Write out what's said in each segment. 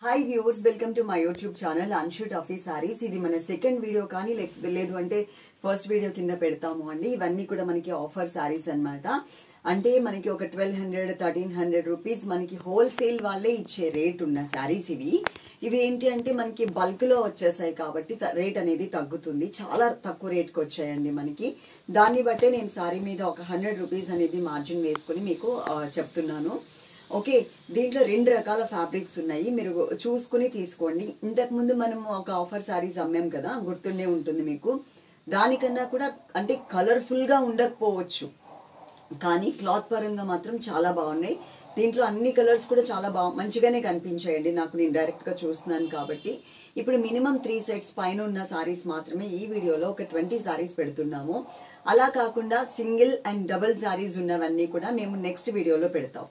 Hi viewers, welcome to my YouTube channel Anshu Tuffy saris. ఇది మన second video కానీ లేదు అంటే ఫస్ట్ వీడియో కింద పెడతాము అండి. ఇవన్నీ కూడా మనకి ఆఫర్ సారీస్ అన్నమాట. అంటే మనకి ఒక 1200-1300 రూపీస్ మనకి హోల్సేల్ వాళ్ళే ఇచ్చే రేట్ ఉన్న సారీస్ ఇవి ఏంటి అంటే మనకి బల్క్ లో వచ్చేసాయి కాబట్టి రేట్ అనేది తగ్గుతుంది. చాలా తక్కువ రేట్కి వచ్చాయండి మనకి. దాన్ని బట్టే నేను సారీ మీద ఒక 100 రూపీస్ అనేది మార్జిన్ వేసుకుని మీకు చెప్తున్నాను. ఓకే, దీంట్లో 2 రకాల ఫ్యాబ్రిక్స్ ఉన్నాయి, మీరు చూసుకుని తీసుకోండి. ఇంతకుముందు మనం ఒక ఆఫర్ సారీస్ అమ్మాం కదా, గుర్తుండే ఉంటుంది మీకు. దానికన్నా కూడా అంటే కలర్ఫుల్ గా ఉండకపోవచ్చు, కానీ క్లాత్ పరంగా మాత్రం చాలా బాగున్నాయి. దీంట్లో అన్ని కలర్స్ కూడా చాలా మంచిగానే కనిపించాయండి నాకు, నేను డైరెక్ట్ గా చూస్తున్నాను కాబట్టి. ఇప్పుడు మినిమం 3 సెట్స్ పైన ఉన్న సారీస్ మాత్రమే ఈ వీడియోలో ఒక 20 సారీస్ పెడుతున్నాము. అలా కాకుండా సింగిల్ అండ్ డబుల్ సారీస్ ఉన్నవన్నీ కూడా మేము నెక్స్ట్ వీడియోలో పెడతాం.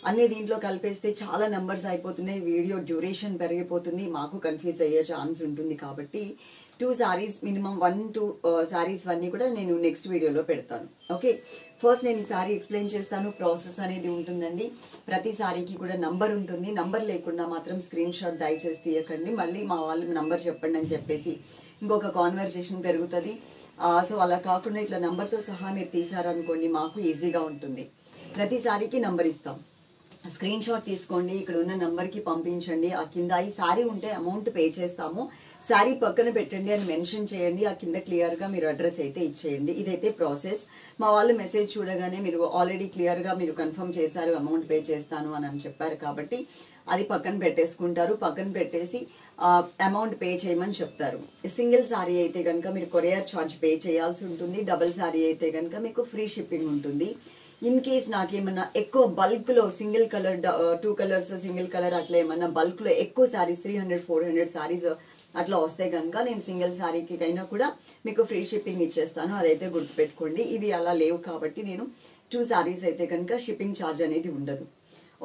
అన్ని దీంట్లో కలిపేస్తే చాలా నెంబర్స్ అయిపోతున్నాయి, వీడియో డ్యూరేషన్ పెరిగిపోతుంది, మాకు కన్ఫ్యూజ్ అయ్యే ఛాన్స్ ఉంటుంది. కాబట్టి 2 సారీస్ మినిమం 1-2 సారీస్ అన్నీ కూడా నేను నెక్స్ట్ వీడియోలో పెడతాను. ఓకే, ఫస్ట్ నేను ఈ సారీ ఎక్స్ప్లెయిన్ చేస్తాను. ప్రాసెస్ అనేది ఉంటుందండి. ప్రతి సారీకి కూడా నంబర్ ఉంటుంది. నంబర్ లేకుండా మాత్రం స్క్రీన్ షాట్ దయచేసి తీయకండి. మళ్ళీ మా వాళ్ళు నంబర్ చెప్పండి అని చెప్పేసి ఇంకొక కాన్వర్సేషన్ పెరుగుతుంది. సో అలా కాకుండా ఇట్లా నంబర్తో సహా మీరు తీసారనుకోండి, మాకు ఈజీగా ఉంటుంది. ప్రతి సారీకి నంబర్ ఇస్తాం. స్క్రీన్ షాట్ తీసుకోండి, ఇక్కడ ఉన్న నంబర్కి పంపించండి. ఆ కింద ఈ సారీ ఉంటే అమౌంట్ పే చేస్తాము, సారీ పక్కన పెట్టండి అని మెన్షన్ చేయండి. ఆ కింద క్లియర్గా మీరు అడ్రస్ అయితే ఇచ్చేయండి. ఇదైతే ప్రాసెస్. మా వాళ్ళు మెసేజ్ చూడగానే మీరు ఆల్రెడీ క్లియర్గా మీరు కన్ఫర్మ్ చేశారు, అమౌంట్ పే చేస్తాను అని చెప్పారు కాబట్టి అది పక్కన పెట్టేసుకుంటారు. పక్కన పెట్టేసి అమౌంట్ పే చేయమని చెప్తారు. సింగిల్ సారీ అయితే కనుక మీరు కొరియర్ ఛార్జ్ పే చేయాల్సి ఉంటుంది. డబుల్ సారీ అయితే కనుక మీకు ఫ్రీ షిప్పింగ్ ఉంటుంది. ఇన్ కేస్ నాకేమన్నా ఎక్కువ బల్క్ లో single colour 2 colours single colour అట్లా ఏమన్నా బల్క్ లో ఎక్కువ సారీస్ 300-400 సారీస్ అట్లా వస్తే కనుక నేను సింగిల్ సారీకి అయినా కూడా మీకు ఫ్రీ షిప్పింగ్ ఇచ్చేస్తాను. అదైతే గుర్తుపెట్టుకోండి. ఇవి అలా లేవు కాబట్టి నేను 2 సారీస్ అయితే కనుక షిప్పింగ్ ఛార్జ్ అనేది ఉండదు.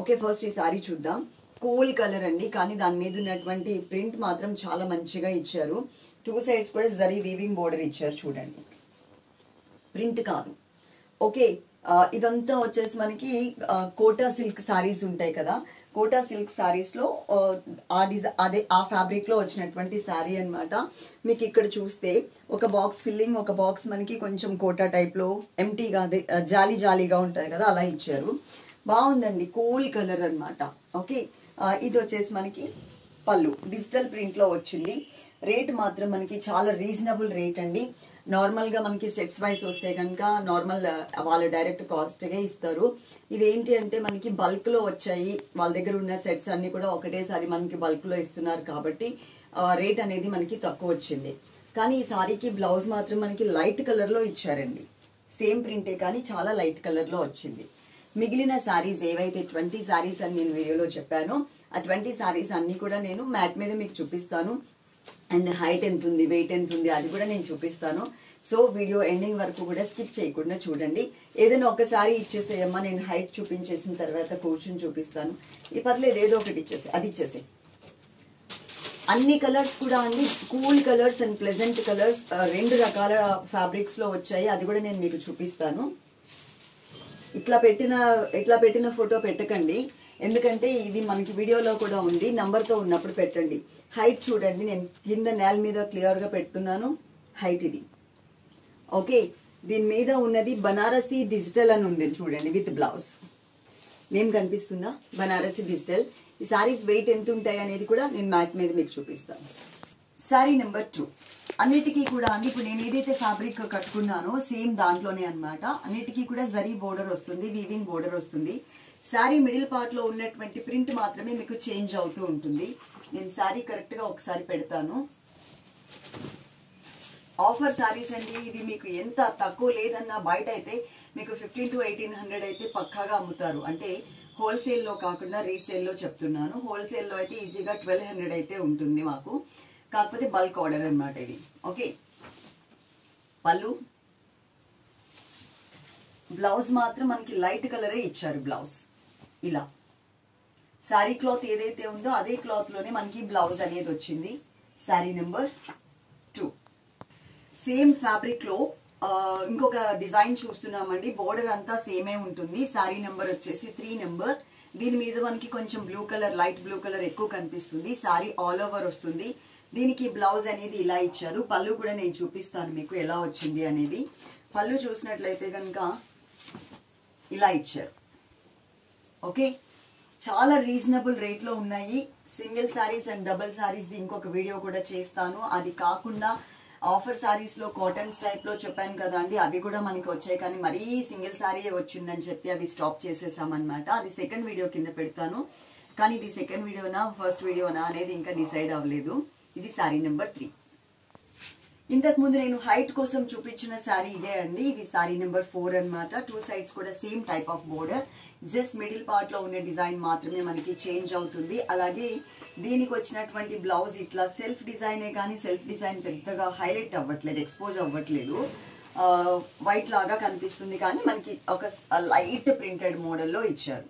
ఓకే, ఫస్ట్ ఈ సారీ చూద్దాం. కూల్ కలర్ అండి, కానీ దాని మీద ఉన్నటువంటి ప్రింట్ మాత్రం చాలా మంచిగా ఇచ్చారు. 2 సైడ్స్ కూడా జరీ వీవింగ్ బోర్డర్ ఇచ్చారు చూడండి, ప్రింట్ కాదు. ఓకే, ఇదంతా వచ్చేసి మనకి కోటా సిల్క్ సారీస్ ఉంటాయి కదా, కోటా సిల్క్ సారీస్ లో ఆ ఫ్యాబ్రిక్ లో వచ్చినటువంటి సారీ అన్నమాట. మీకు ఇక్కడ చూస్తే ఒక బాక్స్ ఫిల్లింగ్, ఒక బాక్స్ మనకి కొంచెం కోటా టైప్ లో ఎంటీగా అదే జాలీ జాలీగా ఉంటది కదా, అలా ఇచ్చారు. బాగుందండి, కూల్ కలర్ అన్నమాట. ఓకే, ఇది వచ్చేసి మనకి పళ్ళు డిజిటల్ ప్రింట్ లో వచ్చింది. రేట్ మాత్రం మనకి చాలా రీజనబుల్ రేట్ అండి. నార్మల్ గా మనకి సెట్స్ వైస్ వస్తే కనుక నార్మల్ వాళ్ళు డైరెక్ట్ కాస్ట్ గా ఇస్తారు. ఇవేంటి అంటే మనకి బల్క్ లో వచ్చాయి, వాళ్ళ దగ్గర ఉన్న సెట్స్ అన్ని కూడా ఒకటేసారి మనకి బల్క్ లో ఇస్తున్నారు కాబట్టి రేట్ అనేది మనకి తక్కువ వచ్చింది. కానీ ఈ సారీకి బ్లౌజ్ మాత్రం మనకి లైట్ కలర్ లో ఇచ్చారండి. సేమ్ ప్రింటే కానీ చాలా లైట్ కలర్ లో వచ్చింది. మిగిలిన సారీస్ ఏవైతే 20 సారీస్ అని నేను వీడియోలో చెప్పానో ఆ 20 సారీస్ అన్ని కూడా నేను మ్యాట్ మీద మీకు చూపిస్తాను. అండ్ హైట్ ఎంత ఉంది, వెయిట్ ఎంత ఉంది అది కూడా నేను చూపిస్తాను. సో వీడియో ఎండింగ్ వరకు కూడా స్కిప్ చేయకుండా చూడండి. ఏదైనా ఒకసారి ఇచ్చేసేయమ్మా, నేను హైట్ చూపించేసిన తర్వాత కూర్చుని చూపిస్తాను. పర్లేదు, ఏదో ఒకటి ఇచ్చేసే, అది ఇచ్చేసే. అన్ని కలర్స్ కూడా అండి cool colours and pleasant colours 2 రకాల ఫ్యాబ్రిక్స్ లో వచ్చాయి. అది కూడా నేను మీకు చూపిస్తాను. ఇట్లా పెట్టిన ఫోటో పెట్టకండి, ఎందుకంటే ఇది మనకి వీడియోలో కూడా ఉంది. నంబర్తో ఉన్నప్పుడు పెట్టండి. హైట్ చూడండి, నేను కింద నేల మీద క్లియర్గా పెడుతున్నాను. హైట్ ఇది. ఓకే, దీని మీద ఉన్నది బనారసి డిజిటల్ అని ఉంది చూడండి, విత్ బ్లౌజ్. నేమ్ కనిపిస్తుందా? బనారసి డిజిటల్. ఈ సారీస్ వెయిట్ ఎంత ఉంటాయి అనేది కూడా నేను మ్యాట్ మీద మీకు చూపిస్తాను. Sorry number 2. అన్నిటికీ కూడా అండి ఇప్పుడు నేను ఏదైతే ఫ్యాబ్రిక్ కట్టుకున్నానో సేమ్ దాంట్లోనే అన్నమాట. అన్నిటికీ కూడా జరీ బోర్డర్ వస్తుంది, వీవింగ్ బోర్డర్ వస్తుంది. శారీ మిడిల్ పార్ట్ లో ఉన్నటువంటి ప్రింట్ మాత్రమే మీకు చేంజ్ అవుతూ ఉంటుంది. నేను శారీ కరెక్ట్ గా ఒకసారి పెడతాను. ఆఫర్ శారీస్ అండి ఇవి. మీకు ఎంత తక్కువ లేదన్నా బయట అయితే మీకు 1500-1800 అయితే పక్కాగా అమ్ముతారు. అంటే హోల్సేల్ లో కాకుండా రీసేల్ లో చెప్తున్నాను. హోల్సేల్ లో అయితే ఈజీగా 1200 అయితే ఉంటుంది మాకు, కాకపోతే బల్క్ ఆర్డర్ అన్నమాట ఇది. ఓకే, పళ్ళు బ్లౌజ్ మాత్రం మనకి లైట్ కలరే ఇచ్చారు. బ్లౌజ్ ఇలా శారీ క్లాత్ ఏదైతే ఉందో అదే క్లాత్ లోనే మనకి బ్లౌజ్ అనేది వచ్చింది. శారీ నెంబర్ 2. సేమ్ ఫ్యాబ్రిక్ లో ఇంకొక డిజైన్ చూస్తున్నామండి. బోర్డర్ అంతా సేమే ఉంటుంది. శారీ నెంబర్ వచ్చేసి 3 నెంబర్. దీని మీద మనకి కొంచెం blue colour, light blue colour ఎక్కువ కనిపిస్తుంది. సారీ ఆల్ ఓవర్ వస్తుంది. దీనికి బ్లౌజ్ అనేది ఇలా ఇచ్చారు. పళ్ళు కూడా నేను చూపిస్తాను మీకు ఎలా వచ్చింది అనేది. పళ్ళు చూసినట్లయితే కనుక ఇలా ఇచ్చారు. ఓకే, చాలా రీజనబుల్ రేట్ లో ఉన్నాయి. Single saris and double saris the ఇంకొక వీడియో కూడా చేస్తాను. అది కాకుండా ఆఫర్ సారీస్ లో కాటన్స్ టైప్ లో చెప్పాను కదా అండి, అవి కూడా మనకి వచ్చాయి. కానీ మరీ సింగిల్ సారీ వచ్చిందని చెప్పి అవి స్టాప్ చేసేసామన్నమాట. అది సెకండ్ వీడియో కింద పెడతాను. కానీ ఇది సెకండ్ వీడియోనా ఫస్ట్ వీడియోనా అనేది ఇంకా డిసైడ్ అవ్వలేదు. ఇది సారీ నెంబర్ 3. ఇంతకు ముందు నేను హైట్ కోసం చూపించిన సారీ ఇదే అండి. ఇది సారీ నెంబర్ 4 అన్నమాట. 2 సైడ్స్ కూడా same type of border, just middle part లో ఉన్న డిజైన్ మాత్రమే మనకి చేంజ్ అవుతుంది. అలాగే దీనికి వచ్చినటువంటి బ్లౌజ్ ఇట్లా సెల్ఫ్ డిజైనే కానీ సెల్ఫ్ డిజైన్ పెద్దగా హైలైట్ అవ్వట్లేదు, ఎక్స్పోజ్ అవ్వట్లేదు. వైట్ లాగా కనిపిస్తుంది కానీ మనకి ఒక లైట్ ప్రింటెడ్ మోడల్లో ఇచ్చారు.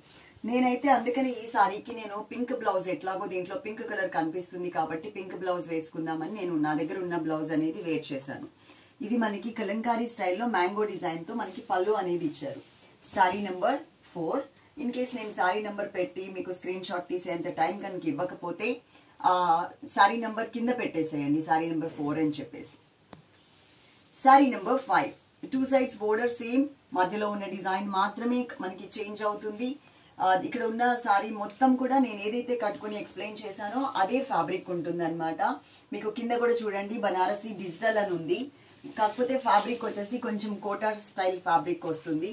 నేనైతే అందుకని ఈ సారీకి నేను పింక్ బ్లౌజ్, ఎట్లాగో దీంట్లో పింక్ కలర్ కనిపిస్తుంది కాబట్టి పింక్ బ్లౌజ్ వేసుకుందామని నేను నా దగ్గర ఉన్న బ్లౌజ్ అనేది వేర్ చేశాను. ఇది మనకి కలంకారీ స్టైల్లో మ్యాంగో డిజైన్ తో మనకి పళ్ళు అనేది ఇచ్చారు. Sorry number 4. ఇన్ కేస్ నేను సారీ నెంబర్ పెట్టి మీకు స్క్రీన్ షాట్ తీసేంత టైం కనుక ఇవ్వకపోతే సారీ నెంబర్ కింద పెట్టేసేయండి, సారీ నెంబర్ 4 అని చెప్పేసి. Sorry number 5. 2 sides border same, మధ్యలో ఉన్న డిజైన్ మాత్రమే మనకి చేంజ్ అవుతుంది. ఇక్కడ ఉన్న సారీ మొత్తం కూడా నేను ఏదైతే కట్టుకుని ఎక్స్ప్లెయిన్ చేశానో అదే ఫ్యాబ్రిక్ ఉంటుంది అనమాట. మీకు కింద కూడా చూడండి బనారసి డిజిటల్ అని ఉంది. కాకపోతే ఫ్యాబ్రిక్ వచ్చేసి కొంచెం కోటా స్టైల్ ఫ్యాబ్రిక్ వస్తుంది.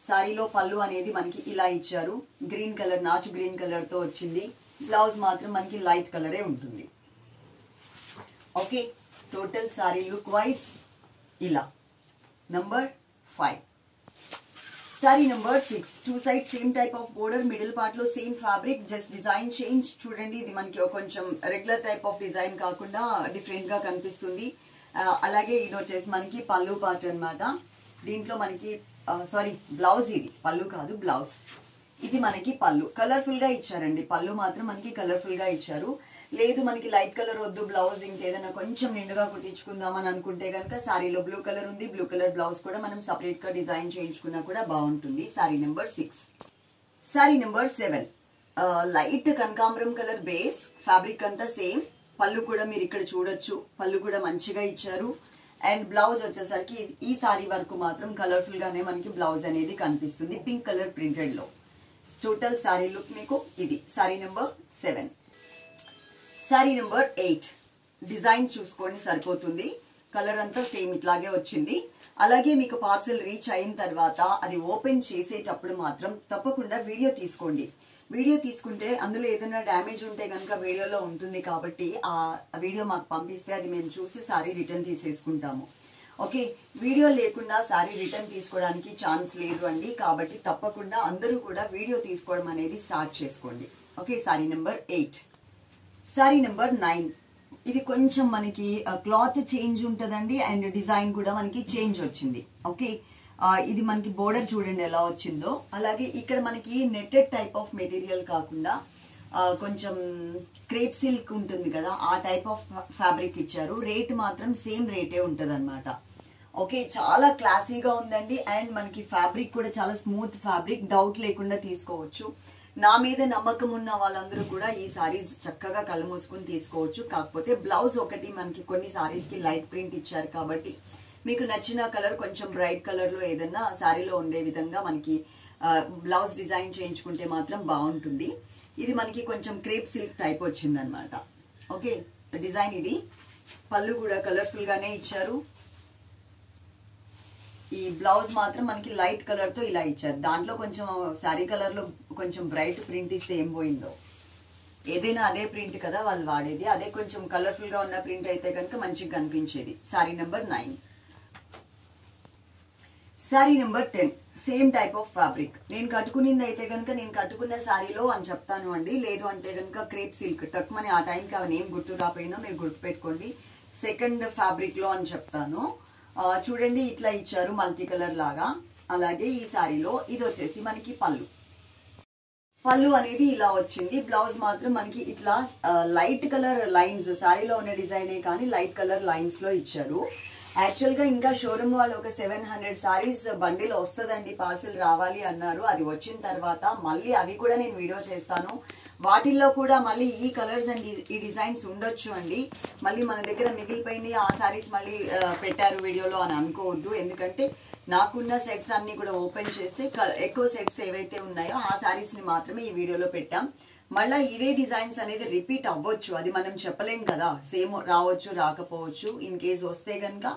సారీలో పళ్ళు అనేది మనకి ఇలా ఇచ్చారు. గ్రీన్ కలర్, నాచు గ్రీన్ కలర్ తో వచ్చింది. బ్లౌజ్ మాత్రం మనకి లైట్ కలరే ఉంటుంది. Okay, total sari look wise ఇలా. Number 5. Sorry number 6. 2 side same type of border, middle part లో same fabric, just design change. చూడండి ఇది మనకి కొంచెం రెగ్యులర్ టైప్ ఆఫ్ డిజైన్ కాకుండా డిఫరెంట్ గా కనిపిస్తుంది. అలాగే ఇది వచ్చేసి మనకి పళ్ళు పార్ట్ అన్నమాట. దీంట్లో మనకి సారీ బ్లౌజ్, ఇది పళ్ళు కాదు బ్లౌజ్. ఇది మనకి పళ్ళు కలర్ఫుల్ గా ఇచ్చారండి. పళ్ళు మాత్రం మనకి కలర్ఫుల్ గా ఇచ్చారు. లేదు మనకి లైట్ కలర్ వద్దు, బ్లౌజ్ ఇంకేదైనా కొంచెం నిండుగా కుట్టించుకుందామని అనుకుంటే కనుక సారీలో బ్లూ కలర్ ఉంది. బ్లూ కలర్ బ్లౌజ్ కూడా మనం సపరేట్ గా డిజైన్ చేయించుకున్నా కూడా బాగుంటుంది. Sorry number 6. Sorry number 7. Light కనకాంబరం కలర్ బేస్, ఫ్యాబ్రిక్ అంతా సేమ్. పళ్ళు కూడా మీరు ఇక్కడ చూడొచ్చు, పళ్ళు కూడా మంచిగా ఇచ్చారు. అండ్ బ్లౌజ్ వచ్చేసరికి ఈ సారీ వరకు మాత్రం కలర్ఫుల్ గానే మనకి బ్లౌజ్ అనేది కనిపిస్తుంది, పింక్ కలర్ ప్రింటెడ్ లో. టోటల్ సారీ లుక్ మీకు ఇది. Sorry number 7. Sorry number 8. Design చూసుకోండి సరిపోతుంది. కలర్ అంతా సేమ్ ఇట్లాగే వచ్చింది. అలాగే మీకు పార్సెల్ రీచ్ అయిన తర్వాత అది ఓపెన్ చేసేటప్పుడు మాత్రం తప్పకుండా వీడియో తీసుకోండి. వీడియో తీసుకుంటే అందులో ఏదైనా డ్యామేజ్ ఉంటే కనుక వీడియోలో ఉంటుంది కాబట్టి ఆ వీడియో మాకు పంపిస్తే అది మేము చూసి సారీ రిటర్న్ తీసేసుకుంటాము. ఓకే, వీడియో లేకుండా సారీ రిటర్న్ తీసుకోవడానికి ఛాన్స్ లేదు అండి. కాబట్టి తప్పకుండా అందరూ కూడా వీడియో తీసుకోవడం అనేది స్టార్ట్ చేసుకోండి. Okay, sorry number 8. Sorry number 9. ఇది కొంచెం మనకి క్లాత్ చేంజ్ ఉంటుందండి అండ్ డిజైన్ కూడా మనకి చేంజ్ వచ్చింది. ఓకే, ఇది మనకి బోర్డర్ చూడండి ఎలా వచ్చిందో. అలాగే ఇక్కడ మనకి నెట్టెడ్ టైప్ ఆఫ్ మెటీరియల్ కాకుండా కొంచెం క్రేప్ సిల్క్ ఉంటుంది కదా, ఆ టైప్ ఆఫ్ ఫ్యాబ్రిక్ ఇచ్చారు. రేట్ మాత్రం సేమ్ రేటే ఉంటుంది అనమాట. ఓకే, చాలా క్లాసీగా ఉందండి. అండ్ మనకి ఫ్యాబ్రిక్ కూడా చాలా స్మూత్ ఫ్యాబ్రిక్, డౌట్ లేకుండా తీసుకోవచ్చు. నా మీద నమ్మకం ఉన్న వాళ్ళందరూ కూడా ఈ సారీస్ చక్కగా కళ్ళు మూసుకుని తీసుకోవచ్చు. కాకపోతే బ్లౌజ్ ఒకటి మనకి కొన్ని సారీస్ కి లైట్ ప్రింట్ ఇచ్చారు కాబట్టి మీకు నచ్చిన కలర్ కొంచెం బ్రైట్ కలర్ లో ఏదన్నా సారీలో ఉండే విధంగా మనకి బ్లౌజ్ డిజైన్ చేయించుకుంటే మాత్రం బాగుంటుంది. ఇది మనకి కొంచెం క్రేప్ సిల్క్ టైప్ వచ్చింది అనమాట. ఓకే, డిజైన్ ఇది. పళ్ళు కూడా కలర్ఫుల్ గానే ఇచ్చారు. ఈ బ్లౌజ్ మాత్రం మనకి లైట్ కలర్ తో ఇలా ఇచ్చారు. దాంట్లో కొంచెం శారీ కలర్ లో కొంచెం బ్రైట్ ప్రింట్ ఇస్తే ఏం పోయిందో. ఏదైనా అదే ప్రింట్ కదా వాళ్ళు వాడేది, అదే కొంచెం కలర్ఫుల్ గా ఉన్న ప్రింట్ అయితే కనుక మంచిగా కనిపించేది. Sorry number 9. Sorry number 10. Same type of fabric. నేను కట్టుకునింది అయితే కనుక నేను కట్టుకున్న శారీలో అని చెప్తాను అండి. లేదు అంటే కనుక క్రేప్ సిల్క్ టక్ మని ఆ టైంకి అవన్నీ ఏం గుర్తు రాపోయినా మీరు గుర్తు పెట్టుకోండి. సెకండ్ ఫ్యాబ్రిక్ లో అని చెప్తాను. చూడండి ఇట్లా ఇచ్చారు మల్టీ కలర్ లాగా. అలాగే ఈ సారీలో ఇది వచ్చేసి మనకి పళ్ళు. పళ్ళు అనేది ఇలా వచ్చింది. బ్లౌజ్ మాత్రం మనకి ఇట్లా లైట్ కలర్ లైన్స్, సారీలో ఉన్న డిజైనే కానీ లైట్ కలర్ లైన్స్ లో ఇచ్చారు. యాక్చువల్ గా ఇంకా షోరూమ్ వాళ్ళు ఒక 700 సారీస్ బండిల్ వస్తుందండి, పార్సిల్ రావాలి అన్నారు. అది వచ్చిన తర్వాత మళ్ళీ అవి కూడా నేను వీడియో చేస్తాను. వాటిల్లో కూడా మళ్ళీ ఈ కలర్స్ అండ్ ఈ డిజైన్స్ ఉండొచ్చు అండి. మళ్ళీ మన దగ్గర మిగిలిపోయింది ఆ సారీస్ మళ్ళీ పెట్టారు వీడియోలో అని అనుకోవద్దు. ఎందుకంటే నాకున్న సెట్స్ అన్ని కూడా ఓపెన్ చేస్తే ఎక్కువ సెట్స్ ఏవైతే ఉన్నాయో ఆ సారీస్ ని మాత్రమే ఈ వీడియోలో పెట్టాం. మళ్ళీ ఇవే డిజైన్స్ అనేది రిపీట్ అవ్వచ్చు, అది మనం చెప్పలేం కదా. సేమ్ రావచ్చు రాకపోవచ్చు. ఇన్ కేస్ వస్తే కనుక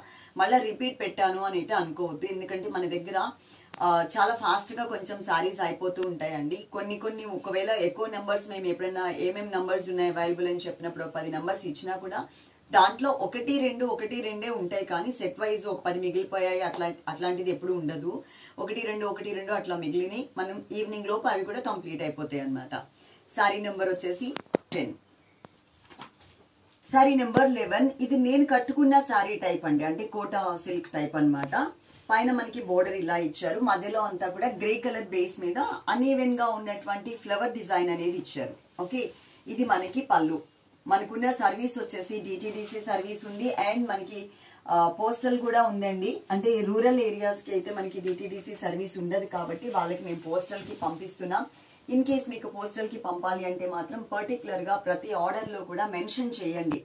మళ్ళీ రిపీట్ పెట్టాను అని అయితే అనుకోవద్దు. ఎందుకంటే మన దగ్గర చాలా ఫాస్ట్ గా కొంచెం సారీస్ అయిపోతూ ఉంటాయండి. కొన్ని ఒకవేళ ఎక్కువ నెంబర్స్ మేము ఎప్పుడైనా ఏమేమి నంబర్స్ ఉన్నాయి అవైలబుల్ అని చెప్పినప్పుడు 10 నెంబర్స్ ఇచ్చినా కూడా దాంట్లో ఒకటి రెండే ఉంటాయి. కానీ సెట్ వైజ్ ఒక 10 మిగిలిపోయాయి అట్లాంటిది ఎప్పుడు ఉండదు. ఒకటి రెండు అట్లా మిగిలిని మనం ఈవినింగ్ లోపు అవి కూడా కంప్లీట్ అయిపోతాయి అన్నమాట. సారీ నెంబర్ వచ్చేసి 10. Sorry number 11. ఇది నేను కట్టుకున్న సారీ టైప్ అండి, అంటే కోటా సిల్క్ టైప్ అన్నమాట. పైన మనకి బోర్డర్ ఇలా ఇచ్చారు, మధ్యలో అంతా కూడా గ్రే కలర్ బేస్ మీద అన్ఈవెన్ గా ఉన్నటువంటి ఫ్లవర్ డిజైన్ అనేది ఇచ్చారు. ఓకే, ఇది మనకి పళ్ళు. మనకున్న సర్వీస్ వచ్చేసి డిటిడిసి సర్వీస్ ఉంది అండ్ మనకి పోస్టల్ కూడా ఉందండి. అంటే రూరల్ ఏరియాస్ కి అయితే మనకి డిటిడిసి సర్వీస్ ఉండదు కాబట్టి వాళ్ళకి మేము పోస్టల్ కి పంపిస్తున్నాం. ఇన్ కేస్ మీకు పోస్టల్ కి పంపాలి అంటే మాత్రం పర్టికులర్ గా ప్రతి ఆర్డర్ లో కూడా మెన్షన్ చేయండి,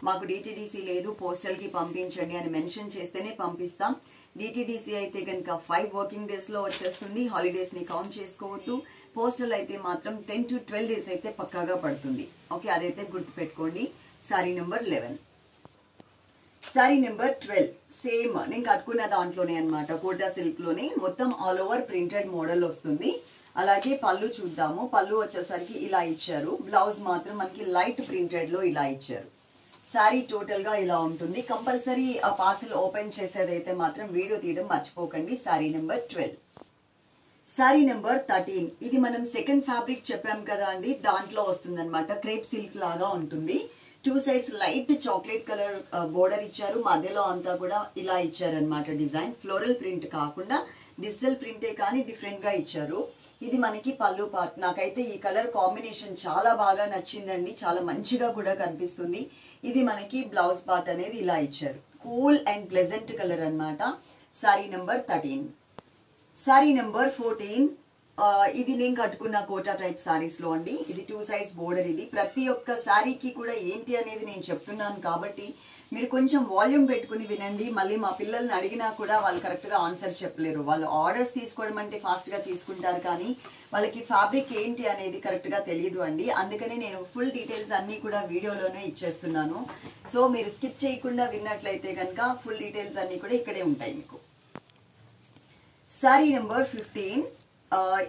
మాకు డిటిడిసి లేదు పోస్టల్ కి పంపించండి అని మెన్షన్ చేస్తేనే పంపిస్తాం. డిటిడిసి అయితే కనుక 5 వర్కింగ్ డేస్ లో వచ్చేస్తుంది, హాలిడేస్ ని కౌంట్ చేసుకోవద్దు. పోస్టల్ అయితే మాత్రం 10 to 12 డేస్ అయితే పక్కాగా పడుతుంది. ఓకే, అదైతే గుర్తు పెట్టుకోండి. Sorry number 11. Sorry number 12 same నేను కట్టుకున్న దాంట్లోనే అన్నమాట, కోటా సిల్క్ లోనే మొత్తం ఆల్ ఓవర్ ప్రింటెడ్ మోడల్ వస్తుంది. అలాగే పళ్ళు చూద్దాము. పళ్ళు వచ్చేసరికి ఇలా ఇచ్చారు, బ్లౌజ్ మాత్రం మనకి లైట్ ప్రింటెడ్ లో ఇలా ఇచ్చారు. సారీ టోటల్ గా ఇలా ఉంటుంది. కంపల్సరీ ఆ పార్సల్ ఓపెన్ చేసేదైతే మాత్రం వీడియో తీయడం మర్చిపోకండి. Sorry number 12. Sorry number 13. ఇది మనం సెకండ్ ఫ్యాబ్రిక్ చెప్పాం కదా అండి, దాంట్లో వస్తుంది అనమాట. క్రేప్ సిల్క్ లాగా ఉంటుంది. 2 sides light chocolate colour border ఇచ్చారు, మధ్యలో అంతా కూడా ఇలా ఇచ్చారనమాట డిజైన్. ఫ్లోరల్ ప్రింట్ కాకుండా డిజిటల్ ప్రింటే కానీ డిఫరెంట్ గా ఇచ్చారు. ఇది మనకి పళ్ళు పార్ట్. నాకైతే ఈ కలర్ కాంబినేషన్ చాలా బాగా నచ్చిందండి, చాలా మంచిగా కూడా కనిపిస్తుంది. ఇది మనకి బ్లౌజ్ పార్ట్ అనేది ఇలా ఇచ్చారు, కూల్ అండ్ ప్లెజెంట్ కలర్ అన్నమాట. Sorry number 13. Sorry number 14. ఇది నేను కట్టుకున్న కోటా టైప్ సారీస్ లో అండి. ఇది 2 సైడ్స్ బోర్డర్. ఇది ప్రతి ఒక్క సారీకి కూడా ఏంటి అనేది నేను చెప్తున్నాను కాబట్టి మీరు కొంచెం వాల్యూమ్ పెట్టుకుని వినండి. మళ్ళీ మా పిల్లల్ని అడిగినా కూడా వాళ్ళు కరెక్ట్ గా ఆన్సర్ చెప్పలేరు. వాళ్ళు ఆర్డర్స్ తీసుకోవడం అంటే ఫాస్ట్ గా తీసుకుంటారు, కానీ వాళ్ళకి ఫ్యాబ్రిక్ ఏంటి అనేది కరెక్ట్ గా తెలియదు అండి. అందుకనే నేను ఫుల్ డీటెయిల్స్ అన్ని కూడా వీడియోలోనే ఇచ్చేస్తున్నాను. సో మీరు స్కిప్ చేయకుండా విన్నట్లయితే కనుక ఫుల్ డీటెయిల్స్ అన్ని కూడా ఇక్కడే ఉంటాయి మీకు. Sorry number 15.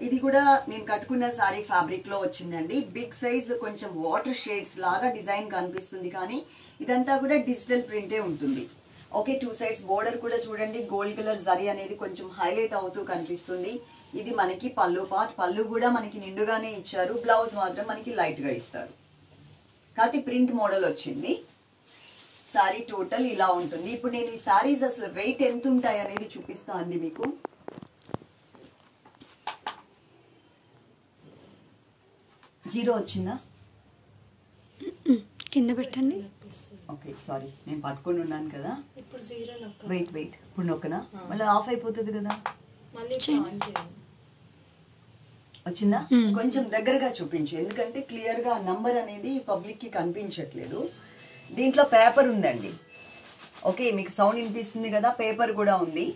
ఇది కూడా నేను కట్టుకున్న సారీ ఫ్యాబ్రిక్ లో వచ్చిందండి. బిగ్ సైజ్, కొంచెం వాటర్ షేడ్స్ లాగా డిజైన్ కనిపిస్తుంది, కానీ ఇదంతా కూడా డిజిటల్ ప్రింటే ఉంటుంది. ఓకే, 2 సైడ్స్ బోర్డర్ కూడా చూడండి, గోల్డ్ కలర్ జరీ అనేది కొంచెం హైలైట్ అవుతూ కనిపిస్తుంది. ఇది మనకి పళ్ళు పార్ట్. పళ్ళు కూడా మనకి నిండుగానే ఇచ్చారు, బ్లౌజ్ మాత్రం మనకి లైట్ గా ఇస్తారు. కాకపోతే ప్రింట్ మోడల్ వచ్చింది. సారీ టోటల్ ఇలా ఉంటుంది. ఇప్పుడు నేను ఈ సారీస్ అసలు వెయిట్ ఎంత ఉంటాయి అనేది చూపిస్తా అండి మీకు. జీరో వచ్చిందా? కింద పెట్టండి. ఓకే, సారీ నేను పట్టుకొని ఉన్నాను కదా. వెయిట్ ఇప్పుడు నొక్కనా, మళ్ళీ ఆఫ్ అయిపోతుంది కదా. వచ్చిందా? కొంచెం దగ్గరగా చూపించు, ఎందుకంటే క్లియర్ గా నంబర్ అనేది పబ్లిక్ కి కనిపించట్లేదు. దీంట్లో పేపర్ ఉందండి. ఓకే, మీకు సౌండ్ వినిపిస్తుంది కదా, పేపర్ కూడా ఉంది.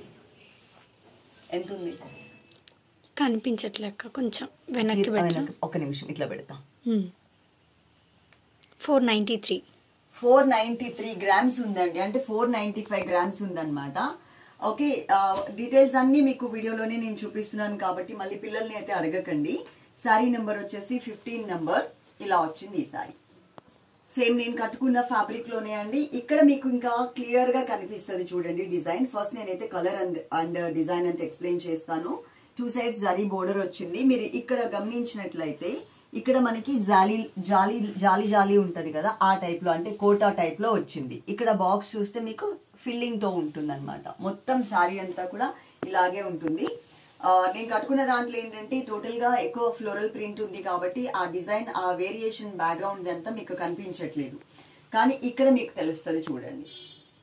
ఎంత ఉంది? కనిపించట్లేక కొంచెం వెనక్కి పెట్టు. ఒక నిమిషం ఇట్లా పెడతా. 493 గ్రామ్స్ ఉందండి, అంటే 495 గ్రామ్స్ ఉందన్నమాట. ఓకే, డీటెయిల్స్ అన్ని మీకు వీడియోలోనే నేను చూపిస్తున్నాను కాబట్టి మళ్ళీ పిల్లల్ని అయితే అడగకండి. సారీ నెంబర్ వచ్చేసి 15 నెంబర్. ఇలా వచ్చింది ఈ సారీ. సేమ్ నేను కట్టుకున్న ఫ్యాబ్రిక్ లోనే అండి. ఇక్కడ మీకు ఇంకా క్లియర్ గా కనిపిస్తుంది చూడండి డిజైన్. ఫస్ట్ నేనైతే కలర్ అండ్ డిజైన్ అంతా ఎక్స్ప్లెయిన్ చేస్తాను. 2 సైడ్స్ జరీ బోర్డర్ వచ్చింది. మీరు ఇక్కడ గమనించినట్లయితే ఇక్కడ మనకి జాలీ ఉంటది కదా, ఆ టైప్ లో, అంటే కోటా టైప్ లో వచ్చింది. ఇక్కడ బాక్స్ చూస్తే మీకు ఫిల్లింగ్ తో ఉంటుంది అనమాట. మొత్తం శారీ అంతా కూడా ఇలాగే ఉంటుంది. నేను కట్టుకున్న దాంట్లో ఏంటంటే టోటల్ గా ఎక్కువ ఫ్లోరల్ ప్రింట్ ఉంది కాబట్టి ఆ డిజైన్, ఆ వేరియేషన్ బ్యాక్గ్రౌండ్ అంతా మీకు కనిపించట్లేదు, కానీ ఇక్కడ మీకు తెలుస్తుంది చూడండి.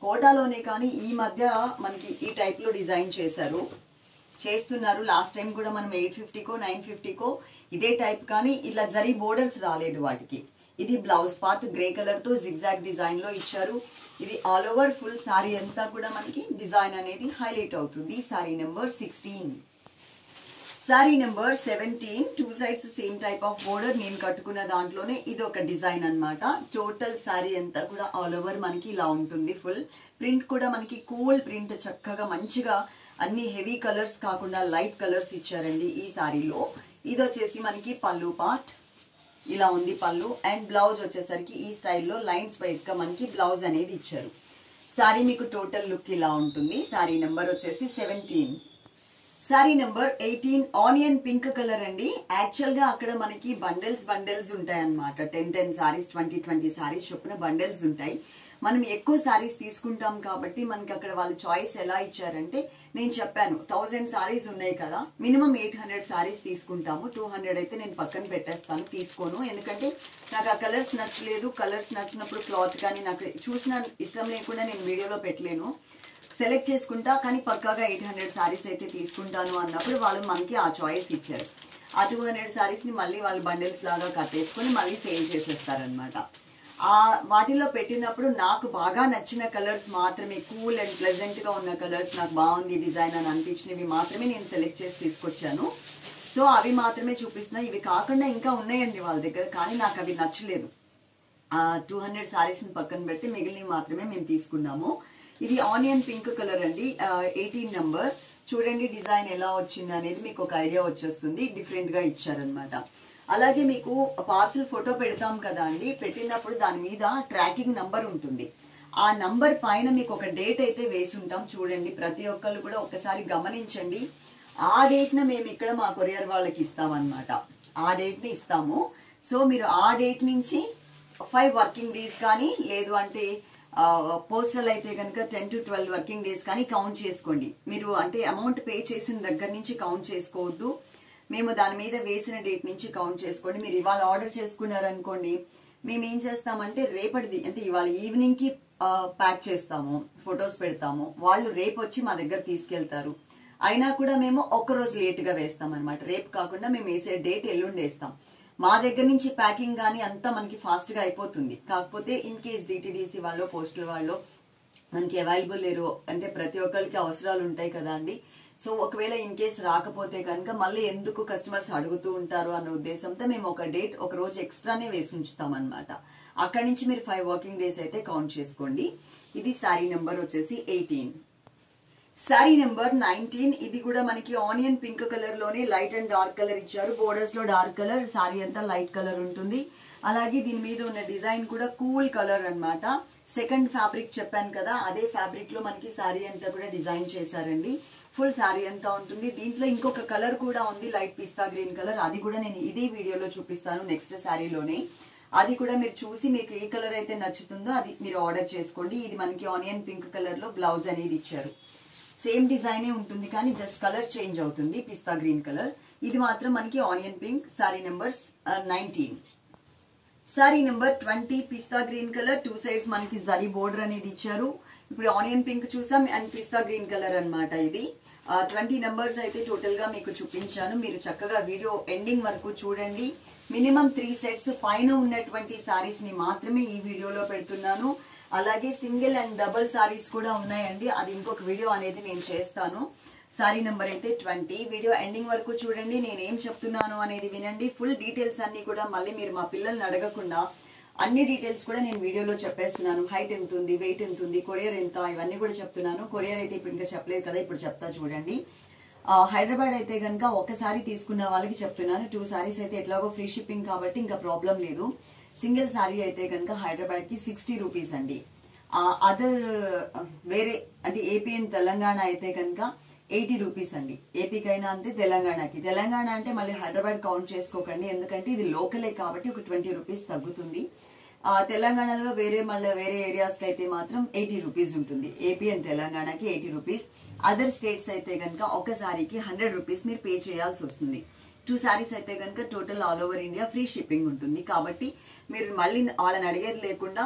కోటాలోనే కానీ ఈ మధ్య మనకి ఈ టైప్ లో డిజైన్ చేస్తున్నారు. లాస్ట్ టైం కూడా మనం 850కో 950కో ఇదే టైప్, కానీ ఇలా జరీ బోర్డర్స్ రాలేదు వాటికి. ఇది బ్లౌజ్ పార్ట్ గ్రే కలర్ తో జిగ్జాగ్ డిజైన్ లో ఇచ్చారు. ఇది ఆల్ ఓవర్ ఫుల్ సారీ అంతా కూడా మనకి డిజైన్ అనేది హైలైట్ అవుతుంది. Sorry number 16. Sorry number 17. 2 sides same type of border. నేను కట్టుకున్న దాంట్లోనే ఇది ఒక డిజైన్ అన్నమాట. టోటల్ సారీ అంతా కూడా ఆల్ ఓవర్ మనకి ఇలా ఉంటుంది. ఫుల్ ప్రింట్ కూడా మనకి కూల్ ప్రింట్, చక్కగా మంచిగా అన్ని హెవీ కలర్స్ కాకుండా లైట్ కలర్స్ ఇచ్చారండి ఈ సారీలో. ఇది వచ్చేసి మనకి పళ్ళు పార్ట్ ఇలా ఉంది పళ్ళు, అండ్ బ్లౌజ్ వచ్చేసరికి ఈ స్టైల్లో లైన్స్ వైజ్ గా మనకి బ్లౌజ్ అనేది ఇచ్చారు. సారీ మీకు టోటల్ లుక్ ఇలా ఉంటుంది. సారీ నెంబర్ వచ్చేసి 17. Sorry number 18. Onion pink colour అండి. యాక్చువల్ గా అక్కడ మనకి బండిల్స్ ఉంటాయి అన్నమాట. 10 సారీస్ 20 సారీస్ చొప్పున బండిల్స్ ఉంటాయి. మనం ఎక్కువ సారీస్ తీసుకుంటాం కాబట్టి మనకి అక్కడ వాళ్ళు చాయిస్ ఎలా ఇచ్చారంటే, నేను చెప్పాను 1000 సారీస్ ఉన్నాయి కదా, మినిమం 800 సారీస్ తీసుకుంటాము. 200 అయితే నేను పక్కన పెట్టేస్తాను, తీసుకోను. ఎందుకంటే నాకు ఆ కలర్స్ నచ్చలేదు. కలర్స్ నచ్చినప్పుడు క్లాత్ కానీ నాకు చూసిన ఇష్టం లేకుండా నేను వీడియోలో పెట్టలేను. సెలెక్ట్ చేసుకుంటా, కానీ పక్కాగా 800 సారీస్ అయితే తీసుకుంటాను అన్నప్పుడు వాళ్ళు మనకి ఆ చాయిస్ ఇచ్చారు. ఆ 200 సారీస్ ని మళ్ళీ వాళ్ళు బండిల్స్ లాగా కట్టేసుకొని మళ్ళీ సేల్ చేసేస్తారనమాట. ఆ వాటిలో పెట్టినప్పుడు నాకు బాగా నచ్చిన కలర్స్ మాత్రమే, కూల్ అండ్ ప్లెజెంట్ గా ఉన్న కలర్స్, నాకు బాగుంది డిజైన్ అని అనిపించినవి మాత్రమే నేను సెలెక్ట్ చేసి తీసుకొచ్చాను. సో అవి మాత్రమే చూపిస్తున్నా. ఇవి కాకుండా ఇంకా ఉన్నాయండి వాళ్ళ దగ్గర, కానీ నాకు అవి నచ్చలేదు. 200 సారీస్ ని పక్కన పెట్టి మిగిలినవి మాత్రమే మేము తీసుకున్నాము. ఇది ఆనియన్ పింక్ కలర్ అండి. 18 నెంబర్. చూడండి డిజైన్ ఎలా వచ్చింది అనేది మీకు ఒక ఐడియా వచ్చేస్తుంది. డిఫరెంట్ గా ఇచ్చారనమాట. అలాగే మీకు పార్సిల్ ఫోటో పెడతాం కదా అండి, పెట్టినప్పుడు దాని మీద ట్రాకింగ్ నంబర్ ఉంటుంది. ఆ నంబర్ పైన మీకు ఒక డేట్ అయితే వేసి ఉంటాం. చూడండి ప్రతి ఒక్కళ్ళు కూడా ఒకసారి గమనించండి. ఆ డేట్ ని మేము ఇక్కడ మా కొరియర్ వాళ్ళకి ఇస్తామన్నమాట. ఆ డేట్ ని ఇస్తాము. సో మీరు ఆ డేట్ నుంచి 5 వర్కింగ్ డేస్ కానీ, లేదు అంటే పోస్టల్ అయితే కనుక 10 to 12 వర్కింగ్ డేస్ కానీ కౌంట్ చేసుకోండి. మీరు అంటే అమౌంట్ పే చేసిన దగ్గర నుంచి కౌంట్ చేసుకోవద్దు. మేము దాని మీద వేసిన డేట్ నుంచి కౌంట్ చేసుకోండి. మీరు ఇవాళ ఆర్డర్ చేసుకున్నారనుకోండి, మేము ఏం చేస్తామంటే రేపటిది అంటే ఇవాళ ఈవినింగ్ కి ప్యాక్ చేస్తాము, ఫొటోస్ పెడతాము. వాళ్ళు రేపు వచ్చి మా దగ్గర తీసుకెళ్తారు. అయినా కూడా మేము ఒక్కరోజు లేట్ గా వేస్తాం అనమాట. రేపు కాకుండా మేము వేసే డేట్ ఎల్లుండి వేస్తాం. మా దగ్గర నుంచి ప్యాకింగ్ కానీ అంతా మనకి ఫాస్ట్ గా అయిపోతుంది. కాకపోతే ఇన్ కేస్ డిటిడిసి వాళ్ళు పోస్టల్ వాళ్ళు మనకి అవైలబుల్ లేరు అంటే ప్రతి ఒక్కరికి అవసరాలు ఉంటాయి కదా అండి. సో ఒకవేళ ఇన్ కేస్ రాకపోతే కనుక మళ్ళీ ఎందుకు కస్టమర్స్ అడుగుతూ ఉంటారు అన్న ఉద్దేశంతో మేము ఒక డేట్ ఒక రోజు ఎక్స్ట్రానే వేసి ఉంచుతాం అనమాట. అక్కడి నుంచి మీరు 5 వర్కింగ్ డేస్ అయితే కౌంట్ చేసుకోండి. ఇది శారీ నెంబర్ వచ్చేసి 18. శారీ నెంబర్ 19. ఇది కూడా మనకి ఆనియన్ పింక్ కలర్ లోనే లైట్ అండ్ డార్క్ కలర్ ఇచ్చారు. బోర్డర్స్ లో డార్క్ కలర్, శారీ అంతా లైట్ కలర్ ఉంటుంది. అలాగే దీని మీద ఉన్న డిజైన్ కూడా కూల్ కలర్ అన్నమాట. సెకండ్ ఫ్యాబ్రిక్ చెప్పాను కదా, అదే ఫ్యాబ్రిక్ లో మనకి శారీ అంతా కూడా డిజైన్ చేశారండి. ఫుల్ శారీ అంతా ఉంటుంది. దీంట్లో ఇంకొక కలర్ కూడా ఉంది, లైట్ పిస్తా గ్రీన్ కలర్. అది కూడా నేను ఇదే వీడియోలో చూపిస్తాను నెక్స్ట్ శారీలోనే. అది కూడా మీరు చూసి మీకు ఏ కలర్ అయితే నచ్చుతుందో అది మీరు ఆర్డర్ చేసుకోండి. ఇది మనకి ఆనియన్ పింక్ కలర్ లో బ్లౌజ్ అనేది ఇచ్చారు. సేమ్ డిజైనే ఉంటుంది కానీ జస్ట్ కలర్ చేంజ్ అవుతుంది, పిస్తా గ్రీన్ కలర్. ఇది మాత్రం మనకి onion pink. Sari number 19. Sari number 20. పిస్తా గ్రీన్ కలర్, 2 సైడ్స్ మనకి జరీ బోర్డర్ అనేది ఇచ్చారు. ఇప్పుడు ఆనియన్ పింక్ చూసాం అండ్ పిస్తా గ్రీన్ కలర్ అన్నమాట. ఇది 20 నెంబర్స్ అయితే టోటల్ గా మీకు చూపించాను. మీరు చక్కగా వీడియో ఎండింగ్ వరకు చూడండి. మినిమం 3 సెట్స్ పైన ఉన్నటువంటి సారీస్ ని మాత్రమే ఈ వీడియోలో పెడుతున్నాను. అలాగే సింగిల్ అండ్ డబుల్ సారీస్ కూడా ఉన్నాయండి, అది ఇంకొక వీడియో అనేది నేను చేస్తాను. సారీ నెంబర్ అయితే 20. వీడియో ఎండింగ్ వరకు చూడండి, నేనేం చెప్తున్నాను అనేది వినండి. ఫుల్ డీటెయిల్స్ అన్ని కూడా మళ్ళీ మీరు మా పిల్లల్ని అడగకుండా అన్ని డీటెయిల్స్ కూడా నేను వీడియోలో చెప్పేస్తున్నాను. హైట్ ఎంత ఉంది, వెయిట్ ఎంత ఉంది, కొరియర్ ఎంత, ఇవన్నీ కూడా చెప్తున్నాను. కొరియర్ అయితే ఇప్పుడు ఇంకా చెప్పలేదు కదా, ఇప్పుడు చెప్తా చూడండి. హైదరాబాద్ అయితే కనుక ఒకసారి తీసుకున్న వాళ్ళకి చెప్తున్నాను. 2 సారీస్ అయితే ఎట్లాగో ఫ్రీ షిప్పింగ్ కాబట్టి ఇంకా ప్రాబ్లం లేదు. సింగిల్ సారీ అయితే కనుక హైదరాబాద్ కి 60 రూపీస్ అండి. అదర్ వేరే అంటే ఏపీ అండ్ తెలంగాణ అయితే కనుక 80 రూపీస్ అండి. ఏపీకైనా అంతే, తెలంగాణకి. తెలంగాణ అంటే మళ్ళీ హైదరాబాద్ కౌంట్ చేసుకోకండి, ఎందుకంటే ఇది లోకలే కాబట్టి ఒక 20 రూపీస్ తగ్గుతుంది. తెలంగాణలో మళ్ళీ వేరే ఏరియాస్ కి అయితే మాత్రం 80 రూపీస్ ఉంటుంది. ఏపీ అండ్ తెలంగాణకి 80 రూపీస్. అదర్ స్టేట్స్ అయితే కనుక ఒక సారీకి 100 రూపీస్ మీరు పే చేయాల్సి వస్తుంది. 2 సారీస్ అయితే కనుక total all over India free shipping ఉంటుంది. కాబట్టి మీరు మళ్ళీ వాళ్ళని అడిగేది లేకుండా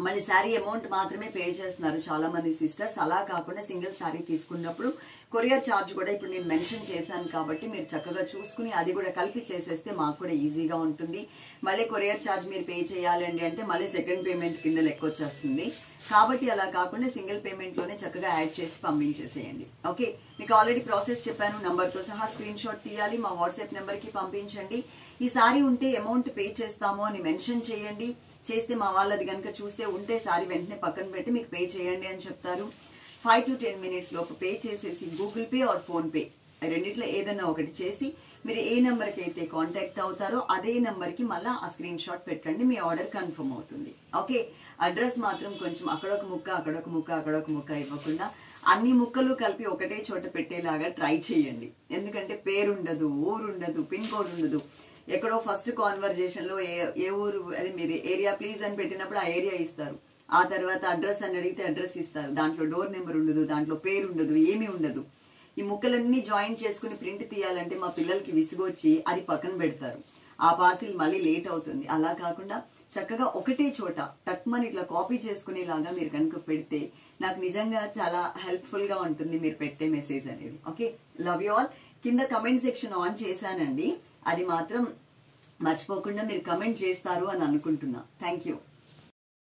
మళ్ళీ శారీ అమౌంట్ మాత్రమే పే చేస్తున్నారు చాలా మంది సిస్టర్స్. అలా కాకుండా సింగిల్ శారీ తీసుకున్నప్పుడు కొరియర్ ఛార్జ్ కూడా ఇప్పుడు నేను మెన్షన్ చేశాను కాబట్టి మీరు చక్కగా చూసుకుని అది కూడా కలిపి చేసేస్తే మాకు కూడా ఈజీగా ఉంటుంది. మళ్ళీ కొరియర్ ఛార్జ్ మీరు పే చేయాలండి అంటే మళ్ళీ సెకండ్ పేమెంట్ కింద లెక్క వచ్చేస్తుంది. కాబట్టి అలా కాకుండా సింగిల్ పేమెంట్ లోనే చక్కగా యాడ్ చేసి పంపించేసేయండి. ఓకే, మీకు ఆల్రెడీ ప్రాసెస్ చెప్పాను. నంబర్తో సహా స్క్రీన్ షాట్ తీయాలి, మా వాట్సాప్ నెంబర్ కి పంపించండి. ఈ సారీ ఉంటే అమౌంట్ పే చేస్తాము అని మెన్షన్ చేయండి. చేస్తే మా వాళ్ళది కనుక చూస్తే ఉంటే సారీ వెంటనే పక్కన పెట్టి మీకు పే చేయండి అని చెప్తారు. 5 to 10 minutes లోపు పే చేసేసి Google Pay or PhonePe రెండిట్లో ఏదన్నా ఒకటి చేసి మీరు ఏ నెంబర్కి అయితే కాంటాక్ట్ అవుతారో అదే నెంబర్కి మళ్ళీ ఆ స్క్రీన్ షాట్ పెట్టండి. మీ ఆర్డర్ కన్ఫర్మ్ అవుతుంది. ఓకే, అడ్రస్ మాత్రం కొంచెం అక్కడొక ముక్క అక్కడొక ముక్క అక్కడొక ముక్క ఇవ్వకుండా అన్ని ముక్కలు కలిపి ఒకటే చోట పెట్టేలాగా ట్రై చేయండి. ఎందుకంటే పేరు ఉండదు, ఊరు ఉండదు, పిన్ కోడ్ ఉండదు. ఎక్కడో ఫస్ట్ కాన్వర్జేషన్ లో ఏ ఊరు అది మీరు ఏరియా ప్లీజ్ అని పెట్టినప్పుడు ఆ ఏరియా ఇస్తారు. ఆ తర్వాత అడ్రస్ అని అడిగితే అడ్రస్ ఇస్తారు. దాంట్లో డోర్ నెంబర్ ఉండదు, దాంట్లో పేరు ఉండదు, ఏమీ ఉండదు. ఈ ముక్కలన్నీ జాయిన్ చేసుకుని ప్రింట్ తీయాలంటే మా పిల్లలకి విసుగొచ్చి అది పక్కన పెడతారు. ఆ పార్సిల్ మళ్ళీ లేట్ అవుతుంది. అలా కాకుండా చక్కగా ఒకటే చోట టక్మని ఇట్లా కాపీ చేసుకునేలాగా మీరు కనుక పెడితే నాకు నిజంగా చాలా హెల్ప్ఫుల్ గా ఉంటుంది మీరు పెట్టే మెసేజ్ అనేది. Okay, love you all. కింద కమెంట్ సెక్షన్ ఆన్ చేశానండి, అది మాత్రం మర్చిపోకుండా మీరు కమెంట్ చేస్తారు అని అనుకుంటున్నా. Thank you.